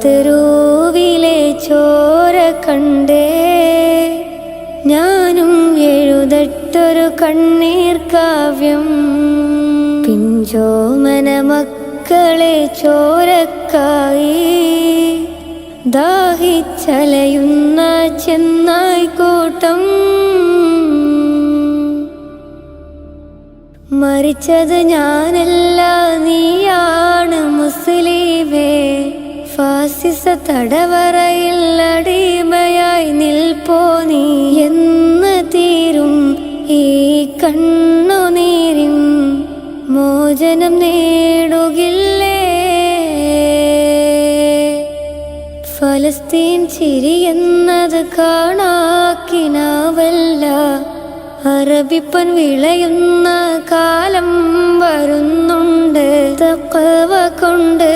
തെരുവിലെ ചോര കണ്ടേ ഞാനും എഴുതട്ടൊരു കണ്ണീർ കാവ്യം. പിഞ്ചോമന മക്കളെ ചോരക്കായി ദാഹിച്ചലയുന്ന ചെന്നായ്ക്കൂട്ടം. മരിച്ചത് ഞാനല്ല നീയാണ് മുസ്ലിമേ. ഫാസിസ തടവറയിൽ അടിമയായി നിൽപ്പോ നീ എന്ന് തീരും ഈ കണ്ണുനീരിൻ മോചനം നേടുകില്ലേ. ഫലസ്തീൻ ചിരിയെന്നത് കാണാക്കിനാവല്ല. അറബിപ്പൻ വിളയുന്ന കാലം വരുന്നുണ്ട് തഖ്വ കൊണ്ട്.